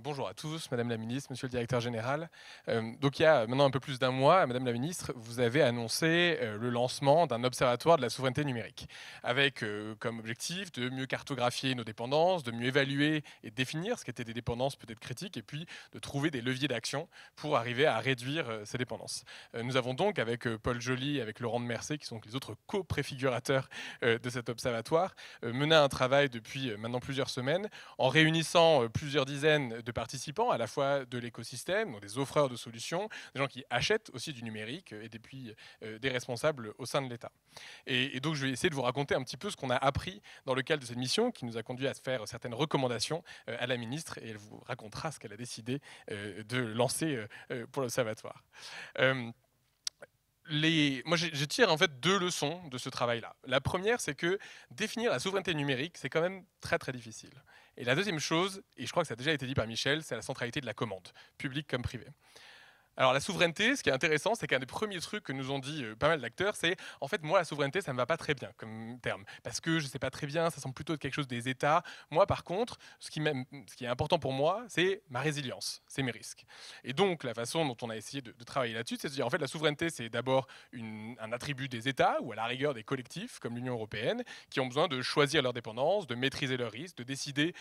Bonjour à tous, Madame la Ministre, Monsieur le Directeur Général. Donc il y a maintenant un peu plus d'un mois, Madame la Ministre, vous avez annoncé le lancement d'un observatoire de la souveraineté numérique, avec comme objectif de mieux cartographier nos dépendances, de mieux évaluer et définir ce qu'étaient des dépendances peut-être critiques, et puis de trouver des leviers d'action pour arriver à réduire ces dépendances. Nous avons donc, avec Paul Joly et avec Laurent de Mercé, qui sont les autres co-préfigurateurs de cet observatoire, mené un travail depuis maintenant plusieurs semaines, en réunissant plusieurs dizaines de participants, à la fois de l'écosystème, donc des offreurs de solutions, des gens qui achètent aussi du numérique et puis des responsables au sein de l'État. Et donc je vais essayer de vous raconter un petit peu ce qu'on a appris dans le cadre de cette mission qui nous a conduit à faire certaines recommandations à la ministre, et elle vous racontera ce qu'elle a décidé de lancer pour l'Observatoire. Moi, je tire en fait deux leçons de ce travail-là. La première, c'est que définir la souveraineté numérique, c'est quand même très très difficile. Et la deuxième chose, et je crois que ça a déjà été dit par Michel, c'est la centralité de la commande, publique comme privée. Alors la souveraineté, ce qui est intéressant, c'est qu'un des premiers trucs que nous ont dit pas mal d'acteurs, c'est en fait moi la souveraineté ça me va pas très bien comme terme, parce que je sais pas très bien, ça semble plutôt être quelque chose des États. Moi par contre, ce qui est important pour moi, c'est ma résilience, c'est mes risques. Et donc la façon dont on a essayé de travailler là-dessus, c'est de dire en fait la souveraineté c'est d'abord un attribut des États ou à la rigueur des collectifs comme l'Union européenne qui ont besoin de choisir leur dépendance, de maîtriser leurs risques, de décider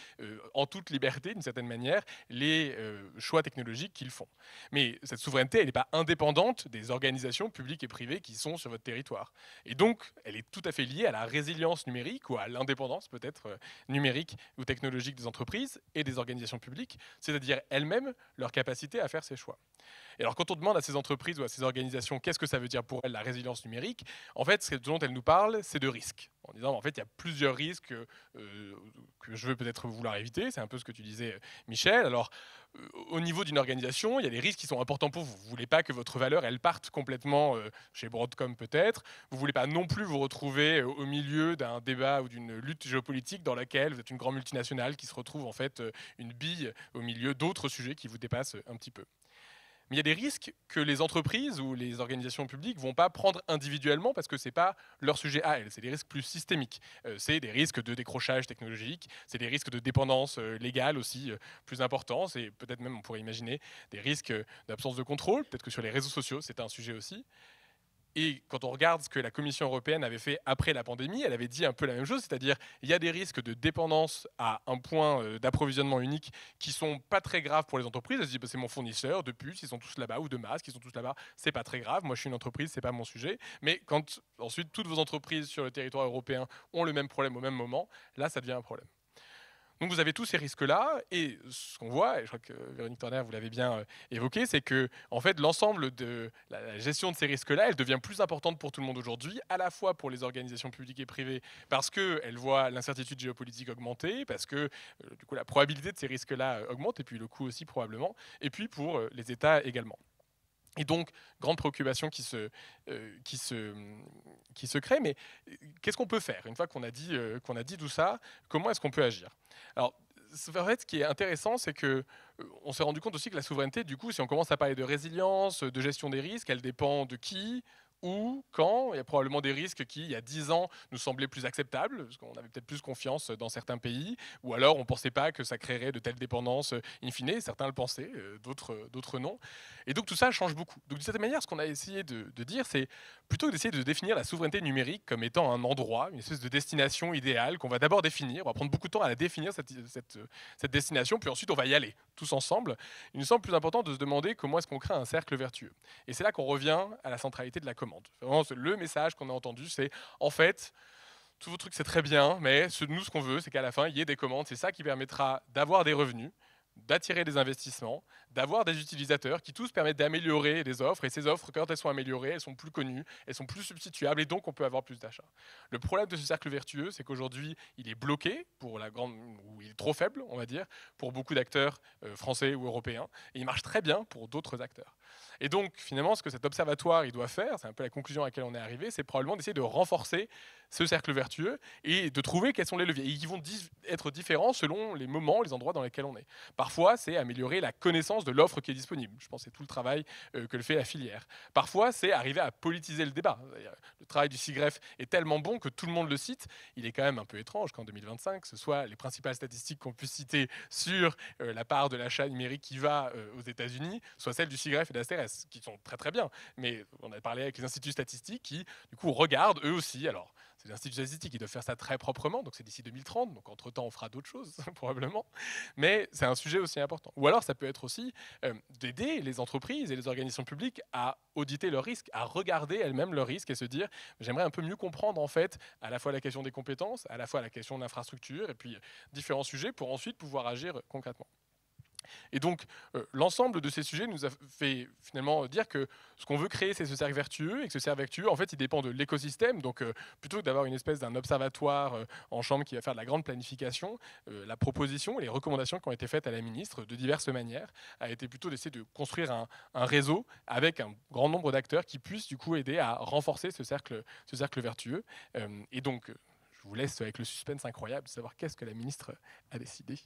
en toute liberté d'une certaine manière les choix technologiques qu'ils font. Mais cette souveraineté, elle n'est pas indépendante des organisations publiques et privées qui sont sur votre territoire. Et donc, elle est tout à fait liée à la résilience numérique ou à l'indépendance peut-être numérique ou technologique des entreprises et des organisations publiques, c'est-à-dire elles-mêmes leur capacité à faire ces choix. Et alors, quand on demande à ces entreprises ou à ces organisations qu'est-ce que ça veut dire pour elles la résilience numérique, en fait, ce dont elles nous parlent, c'est de risques. En disant, en fait, il y a plusieurs risques que je veux peut-être vouloir éviter. C'est un peu ce que tu disais, Michel. Alors, au niveau d'une organisation, il y a des risques qui sont importants pour vous. Vous ne voulez pas que votre valeur, elle parte complètement chez Broadcom peut-être. Vous ne voulez pas non plus vous retrouver au milieu d'un débat ou d'une lutte géopolitique dans laquelle vous êtes une grande multinationale qui se retrouve en fait une bille au milieu d'autres sujets qui vous dépassent un petit peu. Mais il y a des risques que les entreprises ou les organisations publiques ne vont pas prendre individuellement parce que ce n'est pas leur sujet à elles. C'est des risques plus systémiques. C'est des risques de décrochage technologique, c'est des risques de dépendance légale aussi plus importants. C'est peut-être même, on pourrait imaginer, des risques d'absence de contrôle. Peut-être que sur les réseaux sociaux, c'est un sujet aussi. Et quand on regarde ce que la Commission européenne avait fait après la pandémie, elle avait dit un peu la même chose, c'est-à-dire il y a des risques de dépendance à un point d'approvisionnement unique qui sont pas très graves pour les entreprises. Elles se disent bah, c'est mon fournisseur de puces, ils sont tous là-bas, ou de masques, ils sont tous là-bas, c'est pas très grave. Moi je suis une entreprise, c'est pas mon sujet. Mais quand ensuite toutes vos entreprises sur le territoire européen ont le même problème au même moment, là ça devient un problème. Donc vous avez tous ces risques-là, et ce qu'on voit, et je crois que Véronique Turner, vous l'avez bien évoqué, c'est que en fait, l'ensemble de la gestion de ces risques-là, elle devient plus importante pour tout le monde aujourd'hui, à la fois pour les organisations publiques et privées, parce qu'elles voient l'incertitude géopolitique augmenter, parce que du coup la probabilité de ces risques-là augmente, et puis le coût aussi probablement, et puis pour les États également. Et donc, grande préoccupation qui se crée. Mais qu'est-ce qu'on peut faire une fois qu'on a dit tout ça? Comment est-ce qu'on peut agir? Alors, en fait, ce qui est intéressant, c'est que on s'est rendu compte aussi que la souveraineté, du coup, si on commence à parler de résilience, de gestion des risques, elle dépend de qui, où, quand. Il y a probablement des risques qui, il y a 10 ans, nous semblaient plus acceptables, parce qu'on avait peut-être plus confiance dans certains pays, ou alors on ne pensait pas que ça créerait de telles dépendances in fine. Certains le pensaient, d'autres non. Et donc tout ça change beaucoup. Donc d'une certaine manière, ce qu'on a essayé de dire, c'est plutôt que d'essayer de définir la souveraineté numérique comme étant un endroit, une espèce de destination idéale qu'on va d'abord définir. On va prendre beaucoup de temps à la définir, cette destination, puis ensuite on va y aller tous ensemble. Il nous semble plus important de se demander comment est-ce qu'on crée un cercle vertueux. Et c'est là qu'on revient à la centralité de la commande. Vraiment, le message qu'on a entendu, c'est en fait, tous vos trucs c'est très bien, mais nous ce qu'on veut, c'est qu'à la fin, il y ait des commandes. C'est ça qui permettra d'avoir des revenus, d'attirer des investissements, d'avoir des utilisateurs qui tous permettent d'améliorer les offres. Et ces offres, quand elles sont améliorées, elles sont plus connues, elles sont plus substituables, et donc on peut avoir plus d'achats. Le problème de ce cercle vertueux, c'est qu'aujourd'hui, il est bloqué, ou il est trop faible, on va dire, pour beaucoup d'acteurs français ou européens, et il marche très bien pour d'autres acteurs. Et donc, finalement, ce que cet observatoire il doit faire, c'est un peu la conclusion à laquelle on est arrivé, c'est probablement d'essayer de renforcer ce cercle vertueux et de trouver quels sont les leviers. Et qui vont être différents selon les moments, les endroits dans lesquels on est. Parfois, c'est améliorer la connaissance de l'offre qui est disponible. Je pense que c'est tout le travail que le fait la filière. Parfois, c'est arriver à politiser le débat. Le travail du CIGREF est tellement bon que tout le monde le cite. Il est quand même un peu étrange qu'en 2025, ce soit les principales statistiques qu'on puisse citer sur la part de l'achat numérique qui va aux États-Unis, soit celle du CIGREF et d'Asterès, qui sont très très bien. Mais on a parlé avec les instituts statistiques qui, du coup, regardent eux aussi. Alors, c'est les instituts statistiques qui doivent faire ça très proprement, donc c'est d'ici 2030, donc entre-temps on fera d'autres choses, probablement. Mais c'est un sujet aussi important. Ou alors ça peut être aussi d'aider les entreprises et les organisations publiques à auditer leurs risques, à regarder elles-mêmes leurs risques et se dire, j'aimerais un peu mieux comprendre en fait à la fois la question des compétences, à la fois la question de l'infrastructure, et puis différents sujets pour ensuite pouvoir agir concrètement. Et donc, l'ensemble de ces sujets nous a fait finalement dire que ce qu'on veut créer, c'est ce cercle vertueux, et que ce cercle vertueux, en fait, il dépend de l'écosystème. Donc, plutôt que d'avoir une espèce d'un observatoire en chambre qui va faire de la grande planification, la proposition et les recommandations qui ont été faites à la ministre de diverses manières a été plutôt d'essayer de construire un réseau avec un grand nombre d'acteurs qui puissent du coup aider à renforcer ce cercle vertueux. Et donc, je vous laisse avec le suspense incroyable de savoir qu'est-ce que la ministre a décidé.